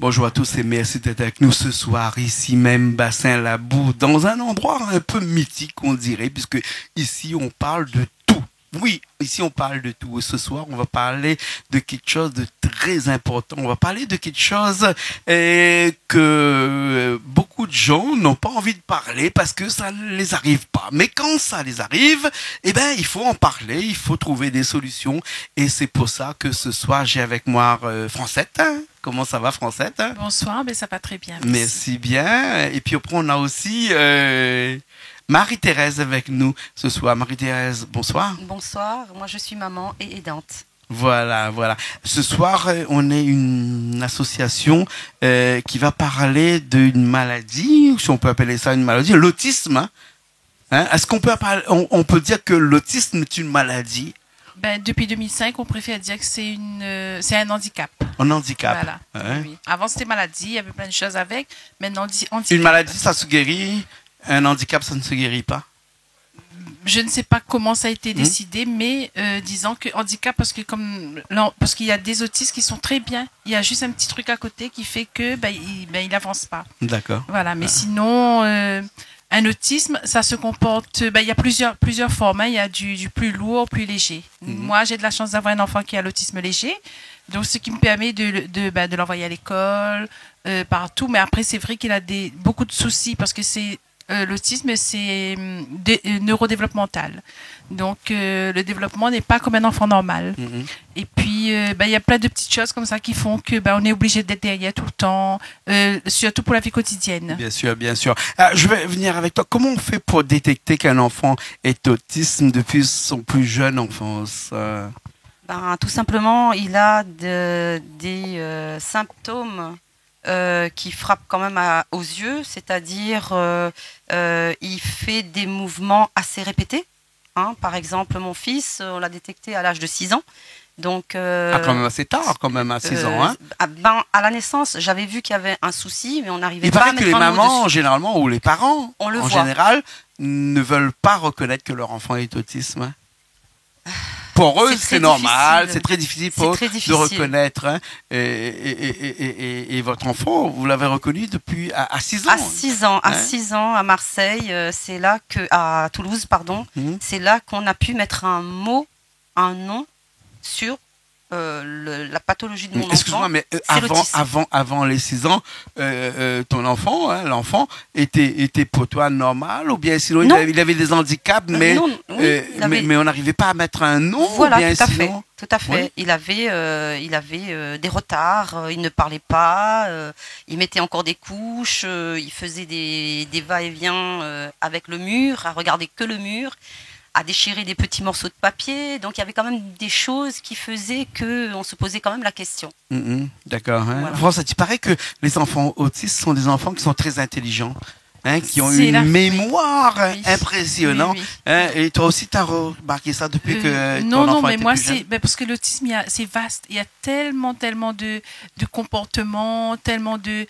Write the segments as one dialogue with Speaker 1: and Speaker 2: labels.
Speaker 1: Bonjour à tous et merci d'être avec nous ce soir, ici même, Bassin-Labour, dans un endroit un peu mythique, on dirait, puisque ici on parle de tout. Oui, ici on parle de tout. Et ce soir, on va parler de quelque chose de très important. On va parler de quelque chose que beaucoup de gens n'ont pas envie de parler parce que ça ne les arrive pas. Mais quand ça les arrive, eh ben, il faut en parler, il faut trouver des solutions. Et c'est pour ça que ce soir, j'ai avec moi Francette. Comment ça va, Francette?
Speaker 2: Bonsoir, ça va très bien.
Speaker 1: Merci bien. Et puis après, on a aussi Marie-Thérèse avec nous ce soir. Marie-Thérèse, bonsoir.
Speaker 3: Bonsoir, moi je suis maman et aidante.
Speaker 1: Voilà, voilà. Ce soir, on est une association qui va parler d'une maladie, si on peut appeler ça une maladie, l'autisme. Hein? Est-ce qu'on peut on peut dire que l'autisme est une maladie?
Speaker 2: Depuis 2005, on préfère dire que c'est un handicap.
Speaker 1: Un handicap.
Speaker 2: Voilà.
Speaker 1: Hein?
Speaker 2: Oui. Avant, c'était maladie, il y avait plein de choses avec. Maintenant, handicap.
Speaker 1: Une maladie, ça se guérit. Un handicap, ça ne se guérit pas.
Speaker 2: Je ne sais pas comment ça a été décidé, mais disons que handicap, parce qu'il y a des autistes qui sont très bien. Il y a juste un petit truc à côté qui fait que il n'avance pas.
Speaker 1: D'accord.
Speaker 2: Voilà, mais sinon, un autisme, ça se comporte. Il y a plusieurs formes. Hein. Il y a du plus lourd au plus léger. Moi, j'ai de la chance d'avoir un enfant qui a l'autisme léger, donc ce qui me permet de l'envoyer à l'école, partout. Mais après, c'est vrai qu'il a beaucoup de soucis parce que l'autisme, c'est neurodéveloppemental. Donc, le développement n'est pas comme un enfant normal. Et puis, il y a plein de petites choses comme ça qui font que on est obligé d'être derrière tout le temps, surtout pour la vie quotidienne.
Speaker 1: Bien sûr, bien sûr. Je vais venir avec toi. Comment on fait pour détecter qu'un enfant est autiste depuis son plus jeune enfance?
Speaker 3: Tout simplement, il a des symptômes qui frappe quand même aux yeux, c'est-à-dire il fait des mouvements assez répétés. Hein. Par exemple, mon fils, on l'a détecté à l'âge de 6 ans. Donc,
Speaker 1: quand même assez tard, quand même, à 6 ans. Hein.
Speaker 3: À la naissance, j'avais vu qu'il y avait un souci, mais on n'arrivait
Speaker 1: pas à mettre un mot dessus. Il paraît que les mamans, généralement, ou les parents, en général, ne veulent pas reconnaître que leur enfant est autisme. Pour eux, c'est normal, c'est très difficile pour eux de reconnaître. Hein. Et votre enfant, vous l'avez reconnu depuis à 6 ans.
Speaker 3: À 6 ans, à 6 ans, à Marseille, c'est là à Toulouse, pardon, c'est là qu'on a pu mettre un nom sur la pathologie de mon enfant.
Speaker 1: Excuse-moi, mais avant les 6 ans, ton enfant, hein, l'enfant, était pour toi normal ou bien sinon il avait des handicaps, mais on n'arrivait pas à mettre un nom?
Speaker 3: Voilà,
Speaker 1: ou bien
Speaker 3: tout à fait. Oui. Il avait des retards, il ne parlait pas, il mettait encore des couches, il faisait des va-et-vient avec le mur, à regarder que le mur, à déchirer des petits morceaux de papier. Donc, il y avait quand même des choses qui faisaient qu'on se posait quand même la question.
Speaker 1: D'accord. Hein. Voilà. France, il paraît que les enfants autistes sont des enfants qui sont très intelligents. Hein, qui ont une mémoire impressionnante. Oui. Hein, et toi aussi, tu as remarqué ça depuis que ton enfant était plus jeune?
Speaker 2: Parce que l'autisme, c'est vaste. Il y a tellement de comportements, tellement de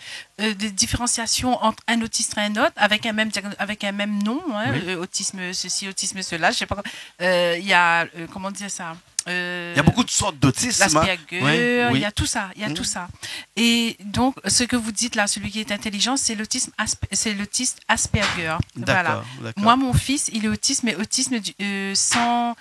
Speaker 2: différenciation entre un autiste et un autre, avec un même nom. Hein, autisme ceci, autisme cela. Je sais pas. Il y a, comment dire ça?
Speaker 1: Il y a beaucoup de sortes d'autisme.
Speaker 2: L'Asperger, il y a tout ça, tout ça. Et donc, ce que vous dites là, celui qui est intelligent, c'est l'autisme Asperger. Voilà. Moi, mon fils, il est autiste, mais autisme sans...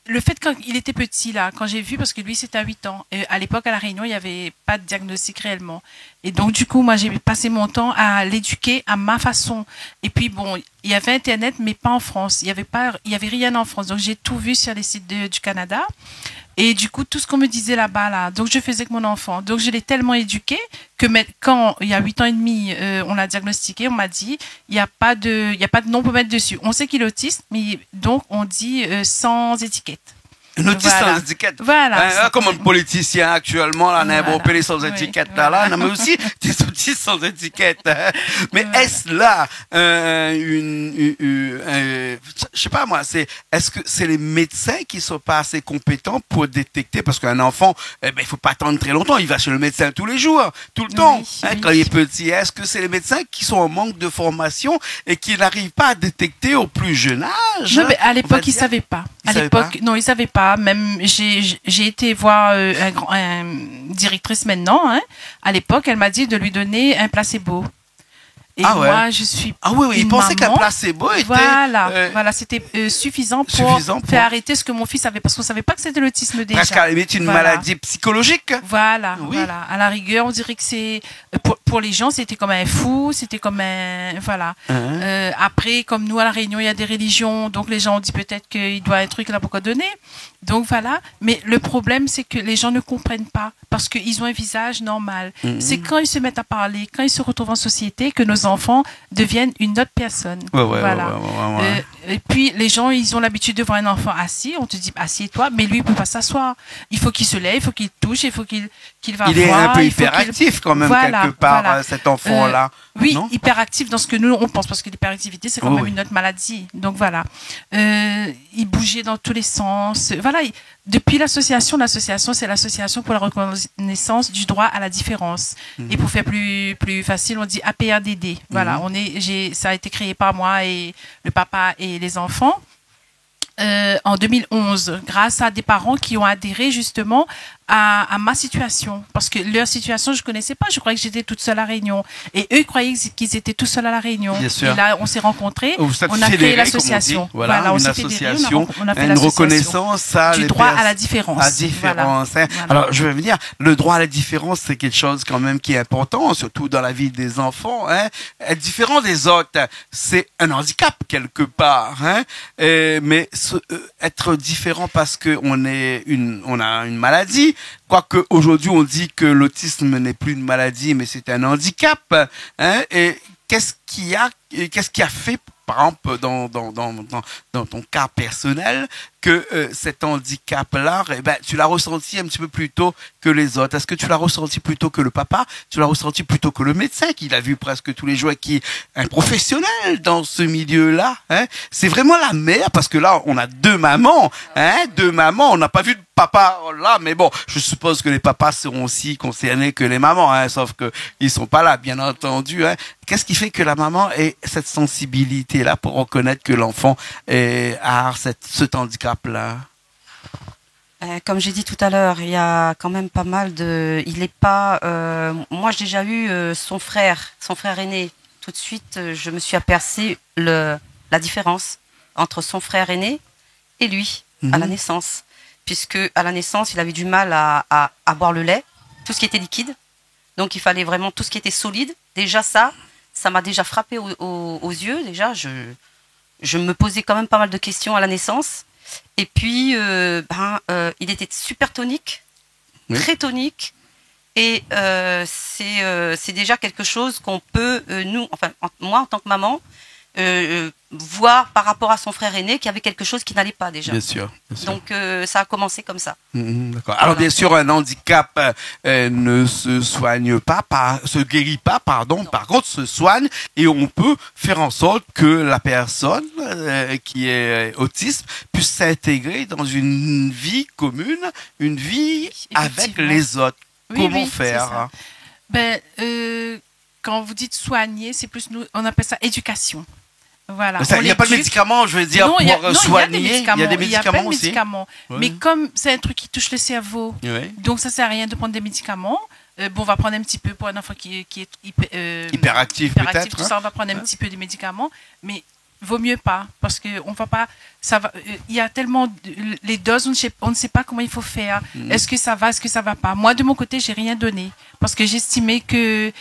Speaker 2: Le fait quand il était petit, là, quand j'ai vu, parce que lui, c'était à 8 ans. À l'époque, à La Réunion, il n'y avait pas de diagnostic réellement. Et donc, du coup, moi, j'ai passé mon temps à l'éduquer à ma façon. Et puis, bon, il y avait Internet, mais pas en France. Il y avait rien en France. Donc, j'ai tout vu sur les sites du Canada. Et du coup, tout ce qu'on me disait là-bas, là, donc je faisais avec mon enfant. Donc, je l'ai tellement éduqué que quand il y a 8 ans et demi, on l'a diagnostiqué, on m'a dit, il n'y a pas de nom pour mettre dessus. On sait qu'il est autiste, mais donc on dit sans étiquette.
Speaker 1: Un autiste sans étiquette.
Speaker 2: Voilà.
Speaker 1: Comme un politicien actuellement, là, on a un sans étiquette, là, mais aussi des autistes autiste sans étiquette. Hein. Mais est-ce là je sais pas moi, est-ce que c'est les médecins qui sont pas assez compétents pour détecter, parce qu'un enfant, il faut pas attendre très longtemps, il va chez le médecin tous les jours, tout le temps, quand il est petit. Est-ce que c'est les médecins qui sont en manque de formation et qui n'arrivent pas à détecter au plus jeune âge?
Speaker 2: Non, mais à l'époque, ils savaient pas. Non, ils savaient pas. Même j'ai été voir une directrice maintenant. Hein. À l'époque, elle m'a dit de lui donner un placebo. Et moi, je suis.
Speaker 1: Ah oui, il pensait qu'un placebo était.
Speaker 2: Voilà, c'était suffisant pour faire arrêter ce que mon fils avait, parce qu'on savait pas que c'était l'autisme déjà.
Speaker 1: Presque à la limite une maladie psychologique.
Speaker 2: Voilà. À la rigueur, on dirait que c'est pour les gens, c'était comme un fou, c'était comme un après, comme nous à la Réunion, il y a des religions, donc les gens ont dit peut-être qu'il doit un truc là pour quoi donner. Donc voilà. Mais le problème, c'est que les gens ne comprennent pas parce qu'ils ont un visage normal. C'est quand ils se mettent à parler, quand ils se retrouvent en société, que nos enfants deviennent une autre personne. Et puis les gens, ils ont l'habitude de voir un enfant assis, on te dit assieds-toi, mais lui il peut pas s'asseoir. Il faut qu'il se lève, il faut qu'il touche, il faut qu'il va voir.
Speaker 1: Il est un peu hyperactif quand même quelque part cet enfant là.
Speaker 2: Oui, hyperactif dans ce que nous on pense, parce que l'hyperactivité c'est quand même une autre maladie. Donc voilà, il bougeait dans tous les sens. Voilà, depuis l'association c'est l'association pour la reconnaissance du droit à la différence. Et pour faire plus facile, on dit APRDD. Voilà, ça a été créé par moi et le papa et les enfants. En 2011, grâce à des parents qui ont adhéré justement à ma situation, parce que leur situation je connaissais pas, je croyais que j'étais toute seule à la Réunion et eux croyaient qu'ils étaient tout seuls à la Réunion. Et là on s'est rencontrés, on a créé l'association.
Speaker 1: Voilà,
Speaker 2: on
Speaker 1: s'est fédéré, on a fait une reconnaissance
Speaker 2: du droit à la différence.
Speaker 1: Voilà. Alors je veux dire, le droit à la différence c'est quelque chose quand même qui est important, surtout dans la vie des enfants. Hein. Être différent des autres, c'est un handicap quelque part. Hein. Mais être différent parce que on a une maladie. Quoique aujourd'hui on dit que l'autisme n'est plus une maladie mais c'est un handicap, hein, et qu'est-ce qui a fait par exemple dans ton cas personnel que cet handicap-là, tu l'as ressenti un petit peu plus tôt que les autres? Est-ce que tu l'as ressenti plus tôt que le papa? Tu l'as ressenti plus tôt que le médecin qui l'a vu presque tous les jours et qui est un professionnel dans ce milieu-là, hein? C'est vraiment la mère, parce que là on a deux mamans, on n'a pas vu de papa là, mais bon, je suppose que les papas seront aussi concernés que les mamans, hein, sauf que ils sont pas là, bien entendu. Hein. Qu'est-ce qui fait que la maman ait cette sensibilité-là pour reconnaître que l'enfant a cet handicap-là?
Speaker 3: Comme j'ai dit tout à l'heure, il y a quand même pas mal de... Il n'est pas... moi, j'ai déjà eu son frère aîné. Tout de suite, je me suis aperçu la différence entre son frère aîné et lui, à la naissance. Puisque à la naissance, il avait du mal à boire le lait, tout ce qui était liquide. Donc, il fallait vraiment tout ce qui était solide. Déjà, ça m'a déjà frappé aux yeux. Déjà, je me posais quand même pas mal de questions à la naissance. Et puis, il était super tonique, très tonique. Et c'est déjà quelque chose qu'on peut, moi, en tant que maman, voir par rapport à son frère aîné qu'il y avait quelque chose qui n'allait pas déjà.
Speaker 1: Bien sûr.
Speaker 3: Donc ça a commencé comme ça.
Speaker 1: D'accord. Alors voilà. Bien sûr, un handicap ne se soigne pas, se guérit pas, pardon. Par contre, se soigne et on peut faire en sorte que la personne qui est autiste puisse s'intégrer dans une vie commune, une vie avec les autres. Comment faire?
Speaker 2: Quand vous dites soigner, c'est plus on appelle ça éducation. Voilà.
Speaker 1: Il n'y a pas de médicaments, je veux dire, pour soigner. Il y a des médicaments aussi.
Speaker 2: Oui. Mais comme c'est un truc qui touche le cerveau, donc ça sert à rien de prendre des médicaments. On va prendre un petit peu pour un enfant qui est
Speaker 1: hyperactif peut-être.
Speaker 2: Tout ça, on va prendre un petit peu des médicaments, mais vaut mieux pas, parce que on va pas. Ça va. Il y a tellement les doses, on ne sait pas comment il faut faire. Est-ce que ça va, est-ce que ça va pas? Moi, de mon côté, j'ai rien donné parce que j'estimais que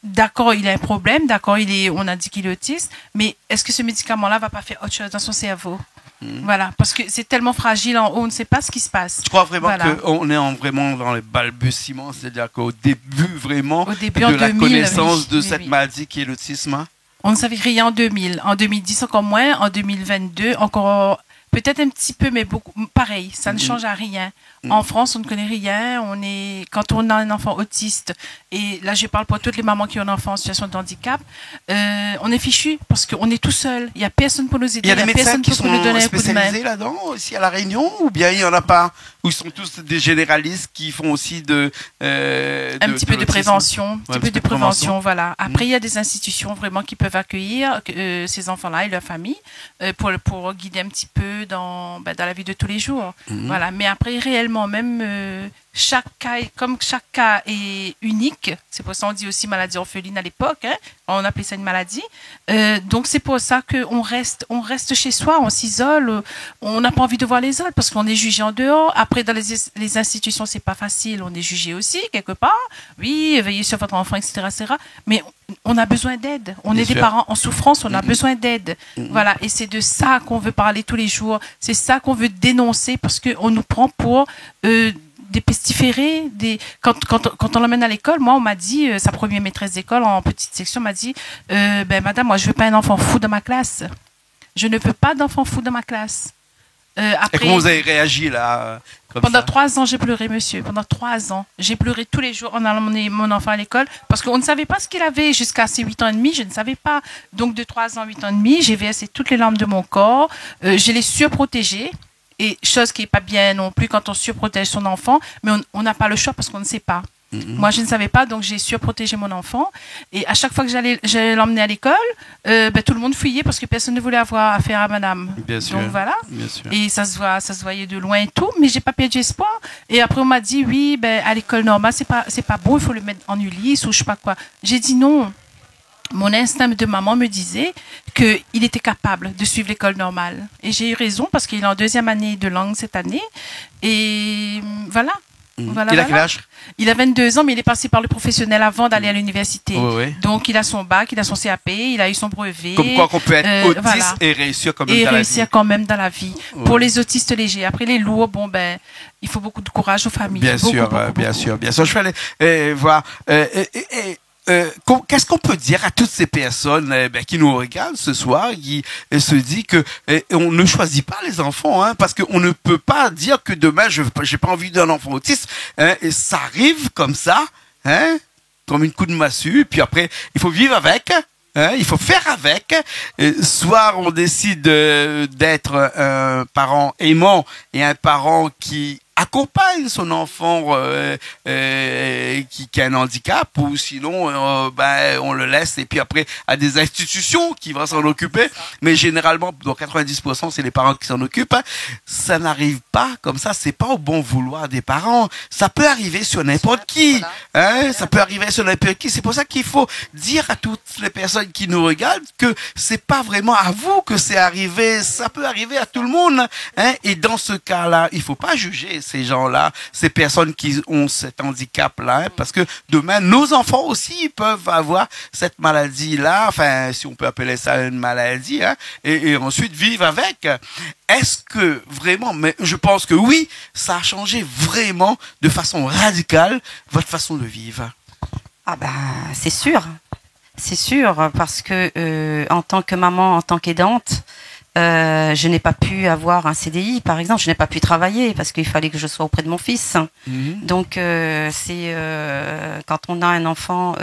Speaker 2: d'accord, il a un problème, d'accord, on a dit qu'il est autiste, mais est-ce que ce médicament-là va pas faire autre chose dans son cerveau? Voilà, parce que c'est tellement fragile en haut, on ne sait pas ce qui se passe.
Speaker 1: Je crois vraiment qu'on est vraiment dans les balbutiements, c'est-à-dire qu'au début vraiment de la connaissance de cette maladie qui est l'autisme.
Speaker 2: On ne savait rien en 2000, en 2010 encore moins, en 2022 encore Peut-être un petit peu, mais beaucoup pareil. Ça ne change à rien. En France, on ne connaît rien. Quand on a un enfant autiste, et là je parle pour toutes les mamans qui ont un enfant en situation de handicap, on est fichu parce qu'on est tout seul. Il n'y a personne pour nous aider.
Speaker 1: Il y a des médecins qui sont spécialisés là-dedans, aussi à La Réunion, ou bien il n'y en a pas? Ou ils sont tous des généralistes qui font aussi un
Speaker 2: petit peu de prévention, voilà. Après, il y a des institutions vraiment qui peuvent accueillir ces enfants-là et leurs familles pour guider un petit peu dans la vie de tous les jours. Voilà. Mais après, réellement, même chaque cas est unique. C'est pour ça qu'on dit aussi maladie orpheline à l'époque. Hein. On appelait ça une maladie. Donc c'est pour ça qu'on reste chez soi, on s'isole. On n'a pas envie de voir les autres parce qu'on est jugé en dehors. Après, dans les institutions, c'est pas facile. On est jugé aussi quelque part. Oui, veillez sur votre enfant, etc., etc. Mais on a besoin d'aide. On est des parents en souffrance. On a besoin d'aide. Voilà. Et c'est de ça qu'on veut parler tous les jours. C'est ça qu'on veut dénoncer parce qu'on nous prend pour des pestiférés, quand on l'emmène à l'école, moi on m'a dit, sa première maîtresse d'école en petite section m'a dit, madame, moi je veux pas un enfant fou dans ma classe. Je ne veux pas d'enfant fou dans ma classe.
Speaker 1: Après, et comment vous avez réagi là
Speaker 2: pendant 3 ans, j'ai pleuré, monsieur. Pendant 3 ans, j'ai pleuré tous les jours en allant emmener mon enfant à l'école parce qu'on ne savait pas ce qu'il avait jusqu'à ses 8 ans et demi. Je ne savais pas. Donc de 3 ans, 8 ans et demi, j'ai versé toutes les larmes de mon corps. Je l'ai surprotégé. Et chose qui n'est pas bien non plus quand on surprotège son enfant, mais on n'a pas le choix parce qu'on ne sait pas. Moi, je ne savais pas, donc j'ai surprotégé mon enfant. Et à chaque fois que j'allais l'emmener à l'école, tout le monde fuyait parce que personne ne voulait avoir affaire à madame.
Speaker 1: Bien sûr.
Speaker 2: Donc voilà.
Speaker 1: Bien sûr.
Speaker 2: Et ça se voyait de loin et tout, mais j'ai pas perdu espoir. Et après, on m'a dit, oui, à l'école normale, c'est pas bon, il faut le mettre en Ulysse ou je sais pas quoi. J'ai dit non. Mon instinct de maman me disait qu'il était capable de suivre l'école normale. Et j'ai eu raison parce qu'il est en 2e année de langue cette année. Et voilà.
Speaker 1: Il a quel âge?
Speaker 2: Il a 22 ans, mais il est passé par le professionnel avant d'aller à l'université.
Speaker 1: Oui.
Speaker 2: Donc, il a son bac, il a son CAP, il a eu son brevet.
Speaker 1: Comme quoi qu'on peut être autiste et réussir quand même dans la vie. Et réussir
Speaker 2: quand même dans la vie. Oui. Pour les autistes légers. Après, les lourds, il faut beaucoup de courage aux familles.
Speaker 1: Bien sûr. Je vais aller voir... qu'est-ce qu'on peut dire à toutes ces personnes qui nous regardent ce soir, qui se dit que on ne choisit pas les enfants, hein, parce qu'on ne peut pas dire que demain j'ai pas envie d'un enfant autiste, hein, et ça arrive comme ça, hein, comme une coup de massue, puis après il faut vivre avec. Hein, il faut faire avec. Soit on décide d'être un parent aimant et un parent qui accompagne son enfant qui a un handicap, ou sinon on le laisse et puis après à des institutions qui vont s'en occuper, mais généralement dans 90% c'est les parents qui s'en occupent, hein. Ça n'arrive pas comme ça, c'est pas au bon vouloir des parents, ça peut arriver sur n'importe qui, hein, ça peut arriver sur n'importe qui. C'est pour ça qu'il faut dire à toutes les personnes qui nous regardent que c'est pas vraiment à vous que c'est arrivé, ça peut arriver à tout le monde, hein, et dans ce cas-là il faut pas juger ces gens-là, ces personnes qui ont cet handicap-là, hein, parce que demain, nos enfants aussi peuvent avoir cette maladie-là, enfin, si on peut appeler ça une maladie, hein, et ensuite vivre avec. Est-ce que vraiment, mais je pense que oui, ça a changé vraiment de façon radicale votre façon de vivre.
Speaker 3: Ah c'est sûr, parce que en tant que maman, en tant qu'aidante, je n'ai pas pu avoir un CDI, par exemple. Je n'ai pas pu travailler parce qu'il fallait que je sois auprès de mon fils. Donc, c'est quand on a un enfant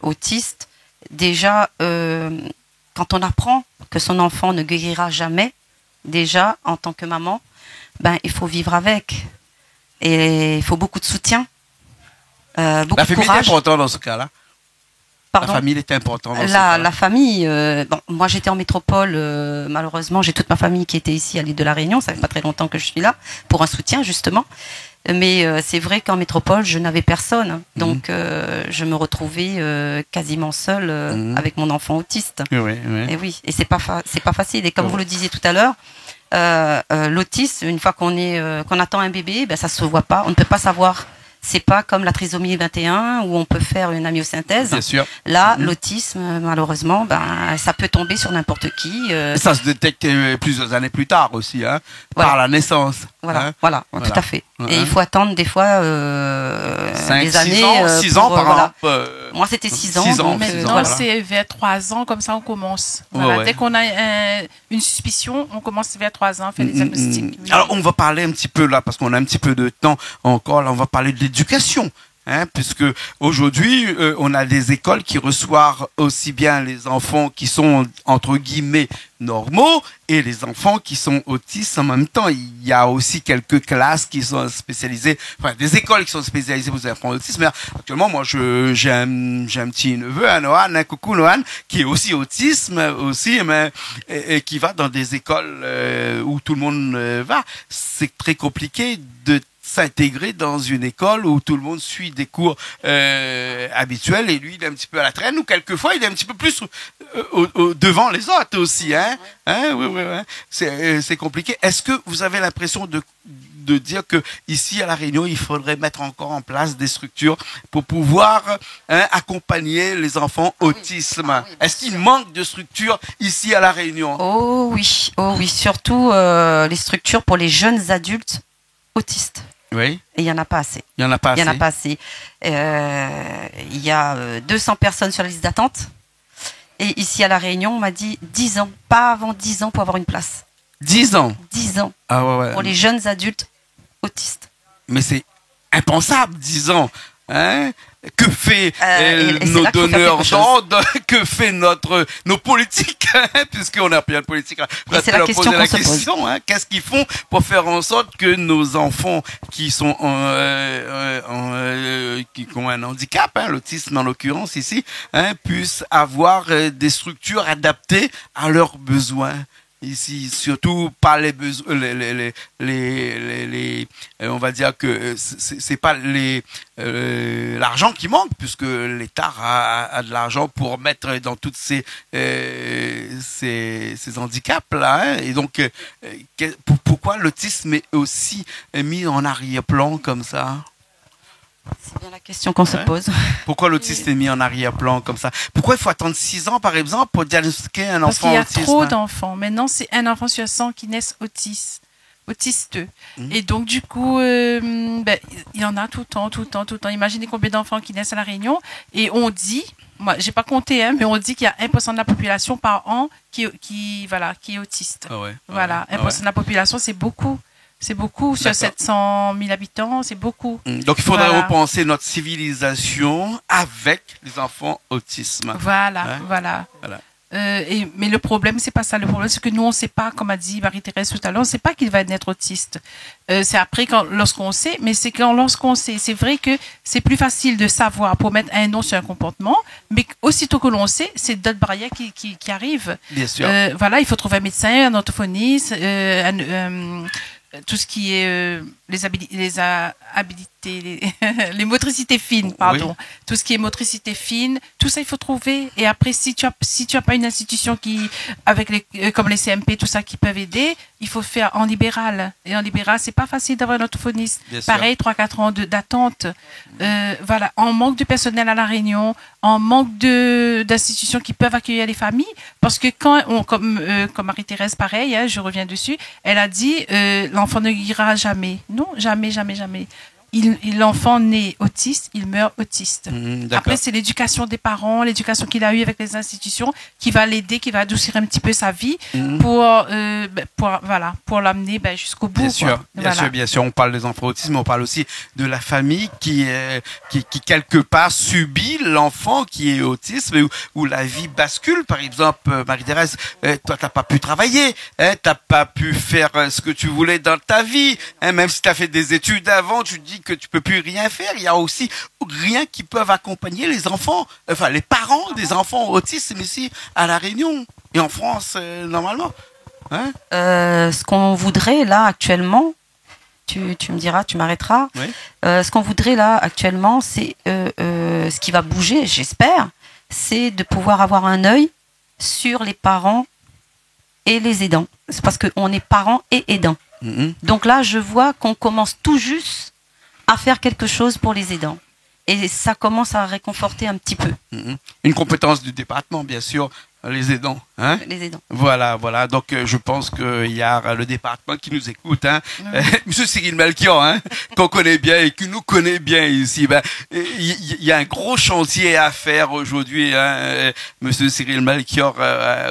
Speaker 3: autiste, déjà, quand on apprend que son enfant ne guérira jamais, déjà, en tant que maman, il faut vivre avec. Et il faut beaucoup de soutien, beaucoup de courage.
Speaker 1: La famille est importante dans ce cas-là. Pardon? La famille est importante.
Speaker 3: La famille, moi j'étais en métropole, malheureusement j'ai toute ma famille qui était ici à l'île de la Réunion, ça fait pas très longtemps que je suis là, pour un soutien justement. Mais c'est vrai qu'en métropole je n'avais personne, donc je me retrouvais quasiment seule avec mon enfant autiste.
Speaker 1: Oui.
Speaker 3: Et oui, et c'est pas facile. Et comme vous le disiez tout à l'heure, l'autisme, une fois qu'on attend un bébé, ça se voit pas, on ne peut pas savoir C'est pas comme la trisomie 21 où on peut faire une amyosynthèse.
Speaker 1: Bien sûr.
Speaker 3: Là, l'autisme, malheureusement, ça peut tomber sur n'importe qui.
Speaker 1: Ça se détecte plusieurs années plus tard aussi, hein, par la naissance.
Speaker 3: Voilà, tout à fait. Et il faut attendre des fois
Speaker 1: 5, 6 ans par exemple.
Speaker 3: Moi, c'était 6 ans.
Speaker 2: Maintenant, c'est vers 3 ans, comme ça, on commence. Voilà. Dès qu'on a une suspicion, on commence vers 3 ans à faire les diagnostics.
Speaker 1: Alors, on va parler un petit peu là, parce qu'on a un petit peu de temps encore, là, on va parler de l'éducation. Puisque aujourd'hui, on a des écoles qui reçoivent aussi bien les enfants qui sont, entre guillemets, normaux et les enfants qui sont autistes en même temps. Il y a aussi quelques classes qui sont spécialisées, enfin des écoles qui sont spécialisées pour les enfants autistes. Mais actuellement, moi, j'ai un petit neveu, Nohan, coucou Nohan, qui est aussi autisme aussi, mais et qui va dans des écoles où tout le monde va. C'est très compliqué de s'intégrer dans une école où tout le monde suit des cours habituels et lui il est un petit peu à la traîne ou quelquefois il est un petit peu plus devant les autres aussi, oui. C'est compliqué. Est-ce que vous avez l'impression de dire que ici à La Réunion il faudrait mettre encore en place des structures pour pouvoir accompagner les enfants autisme? Est-ce qu'il manque de structures ici à La Réunion?
Speaker 3: Oh oui, surtout les structures pour les jeunes adultes autistes.
Speaker 1: Oui.
Speaker 3: Et il n'y en a pas assez.
Speaker 1: Il y
Speaker 3: a 200 personnes sur la liste d'attente. Et ici à La Réunion, on m'a dit 10 ans, pas avant 10 ans pour avoir une place.
Speaker 1: 10 ans
Speaker 3: 10 ans.
Speaker 1: Ah ouais.
Speaker 3: Pour les jeunes adultes autistes.
Speaker 1: Mais c'est impensable, 10 ans. Que fait nos donneurs d'ordre? Que fait nos politiques? Puisqu'on a plein de politiques.
Speaker 3: C'est la question qu'on se pose.
Speaker 1: Qu'est-ce qu'ils font pour faire en sorte que nos enfants qui sont qui ont un handicap, l'autisme en l'occurrence ici, puissent avoir des structures adaptées à leurs besoins? Ici, surtout pas les besoins, on va dire que c'est pas l'argent qui manque, puisque l'État a de l'argent pour mettre dans toutes ces handicaps là, et donc pourquoi l'autisme est aussi mis en arrière-plan comme ça?
Speaker 3: C'est bien la question qu'on se pose.
Speaker 1: Pourquoi l'autisme est mis en arrière-plan comme ça? Pourquoi il faut attendre 6 ans, par exemple, pour diagnostiquer un enfant autiste?
Speaker 2: Parce qu'il y a trop d'enfants. Maintenant, c'est un enfant sur 100 qui naissent autisteux. Et donc, du coup, il y en a tout le temps. Imaginez combien d'enfants qui naissent à La Réunion. Et on dit, moi, j'ai pas compté, mais on dit qu'il y a 1% de la population par an qui est autiste.
Speaker 1: Ah ouais.
Speaker 2: 1% de la population, c'est beaucoup. C'est beaucoup, sur 700 000 habitants, c'est beaucoup.
Speaker 1: Donc il faudrait repenser notre civilisation avec les enfants autisme.
Speaker 2: Voilà. Mais le problème, c'est pas ça. Le problème, c'est que nous, on ne sait pas, comme a dit Marie-Thérèse tout à l'heure, on ne sait pas qu'il va naître autiste. C'est après, lorsqu'on sait, mais c'est lorsqu'on sait. C'est vrai que c'est plus facile de savoir pour mettre un nom sur un comportement, mais aussitôt que l'on sait, c'est d'autres barrières qui arrivent.
Speaker 1: Bien sûr.
Speaker 2: Il faut trouver un médecin, un orthophoniste, tout ce qui est les motricités fines, pardon. Oui. Tout ce qui est motricité fine, tout ça il faut trouver. Et après, si tu as pas une institution comme les CMP, tout ça qui peuvent aider, il faut faire en libéral. Et en libéral, c'est pas facile d'avoir un orthophoniste. Pareil, 3-4 ans d'attente. En manque de personnel à La Réunion, en manque d'institutions qui peuvent accueillir les familles, parce que comme Marie-Thérèse, pareil, je reviens dessus, elle a dit l'enfant ne guérira jamais. Non, jamais. L'enfant naît autiste, il meurt autiste. Après, c'est l'éducation des parents, l'éducation qu'il a eue avec les institutions qui va l'aider, qui va adoucir un petit peu sa vie pour l'amener jusqu'au bout.
Speaker 1: Bien sûr. On parle des enfants autistes, mais on parle aussi de la famille qui quelque part subit l'enfant qui est autiste, où la vie bascule. Par exemple, Marie-Thérèse, toi, t'as pas pu travailler, t'as pas pu faire ce que tu voulais dans ta vie, même si t'as fait des études avant, tu dis que tu peux plus rien faire. Il y a aussi rien qui peuvent accompagner les enfants, les parents des enfants autistes ici à La Réunion et en France normalement.
Speaker 3: Ce qu'on voudrait là actuellement, tu me diras, tu m'arrêteras. Oui. Ce qu'on voudrait là actuellement, c'est ce qui va bouger, j'espère, c'est de pouvoir avoir un œil sur les parents et les aidants. C'est parce qu'on est parents et aidants. Donc là, je vois qu'on commence tout juste à faire quelque chose pour les aidants. Et ça commence à réconforter un petit peu.
Speaker 1: Une compétence du département, bien sûr, les aidants. Hein?
Speaker 3: Les aidants.
Speaker 1: Voilà. Donc, je pense qu'il y a le département qui nous écoute. Hein? Monsieur Cyril Melchior, hein? Qu'on connaît bien et qui nous connaît bien ici. Il y a un gros chantier à faire aujourd'hui. Hein? Monsieur Cyril Melchior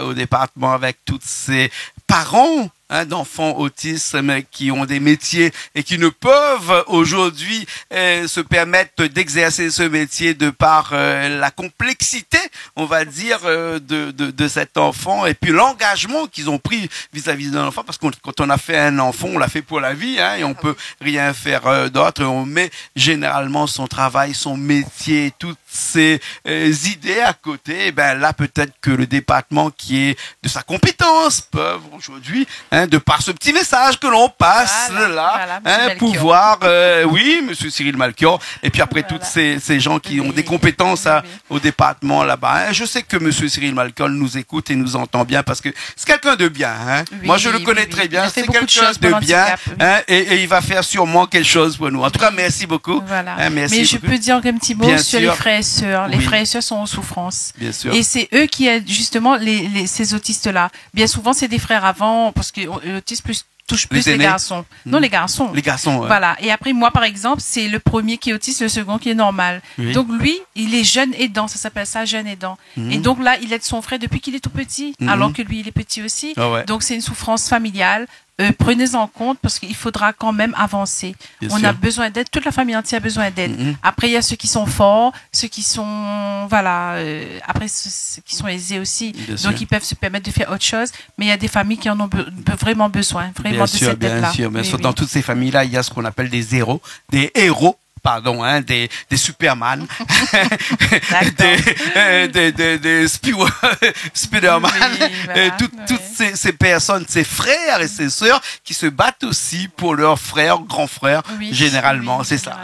Speaker 1: au département avec toutes ses parents d'enfants autistes qui ont des métiers et qui ne peuvent aujourd'hui se permettre d'exercer ce métier de par la complexité, on va dire, de cet enfant et puis l'engagement qu'ils ont pris vis-à-vis d'un enfant, parce que quand on a fait un enfant, on l'a fait pour la vie, hein, et on peut rien faire d'autre. On met généralement son travail, son métier, toutes ses idées à côté. Et là, peut-être que le département qui est de sa compétence peuvent aujourd'hui, de par ce petit message que l'on passe pouvoir, oui, monsieur Cyril Melchior, et puis après toutes ces gens qui ont des compétences au département là-bas. Je sais que monsieur Cyril Melchior nous écoute et nous entend bien parce que c'est quelqu'un de bien. Moi, je le connais très bien. C'est quelqu'un de bien, et il va faire sûrement quelque chose pour nous. En tout cas, merci beaucoup.
Speaker 2: Voilà. Merci. Mais je peux dire un petit mot sur les frères et sœurs. Les frères et sœurs sont en souffrance.
Speaker 1: Bien sûr.
Speaker 2: Et c'est eux qui aident justement ces autistes-là. Bien souvent, c'est des frères avant, parce que l'autisme touche plus les garçons. Non, les garçons.
Speaker 1: Les garçons, ouais.
Speaker 2: Voilà. Et après, moi, par exemple, c'est le premier qui est autiste, le second qui est normal. Oui. Donc, lui, il est jeune aidant. Ça s'appelle ça, jeune aidant. Et donc, là, il aide son frère depuis qu'il est tout petit, alors que lui, il est petit aussi. Oh, ouais. Donc, c'est une souffrance familiale. Prenez-en en compte parce qu'il faudra quand même avancer. On a besoin d'aide. Toute la famille entière a besoin d'aide. Après, il y a ceux qui sont forts, ceux qui sont, après, ceux qui sont aisés aussi. Donc, ils peuvent se permettre de faire autre chose. Mais il y a des familles qui en ont vraiment besoin, vraiment de cette aide-là.
Speaker 1: Bien sûr, bien sûr. Dans toutes ces familles-là, il y a ce qu'on appelle des héros, des Superman, des Spider-Man, toutes ces personnes, ces frères et ces sœurs qui se battent aussi pour leurs frères, grands frères, généralement, c'est ça.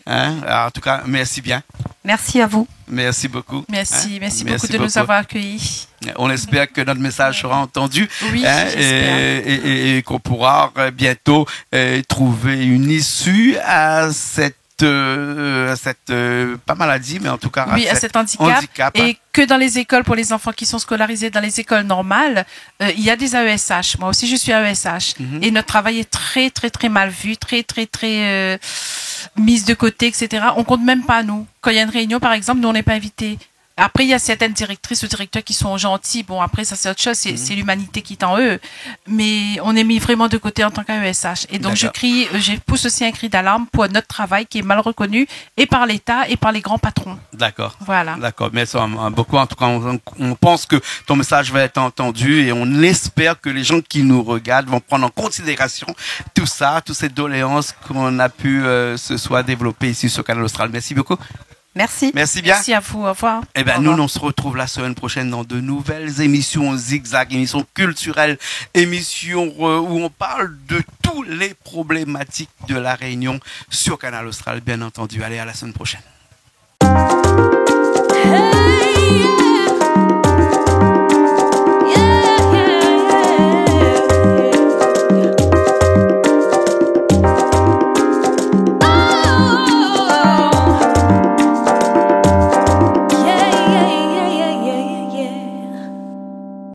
Speaker 1: Alors, en tout cas, merci bien.
Speaker 3: Merci à vous.
Speaker 1: Merci beaucoup.
Speaker 2: Merci beaucoup de nous avoir accueillis.
Speaker 1: On espère que notre message sera entendu,
Speaker 2: et
Speaker 1: qu'on pourra bientôt trouver une issue à cette pas maladie, mais en tout cas
Speaker 2: à cet handicap. Et que dans les écoles, pour les enfants qui sont scolarisés dans les écoles normales, il y a des AESH. Moi aussi, je suis AESH. Et notre travail est très, très, très mal vu, très, très, très mise de côté, etc. On compte même pas nous. Quand il y a une réunion, par exemple, nous, on n'est pas invités. Après, il y a certaines directrices ou directeurs qui sont gentils. Bon, après, ça, c'est autre chose. C'est l'humanité qui est en eux. Mais on est mis vraiment de côté en tant qu'AESH. Et donc, je pousse aussi un cri d'alarme pour notre travail qui est mal reconnu et par l'État et par les grands patrons.
Speaker 1: D'accord.
Speaker 2: Voilà.
Speaker 1: D'accord. Merci beaucoup. En tout cas, on pense que ton message va être entendu et on espère que les gens qui nous regardent vont prendre en considération tout ça, toutes ces doléances qu'on a pu ce soir développer ici sur Canal Austral. Merci beaucoup.
Speaker 3: Merci.
Speaker 1: Merci bien.
Speaker 2: Merci à vous. Au revoir.
Speaker 1: Nous, on se retrouve la semaine prochaine dans de nouvelles émissions Zigzag, émissions culturelles, émissions où on parle de toutes les problématiques de la Réunion sur Canal Austral, bien entendu. Allez, à la semaine prochaine.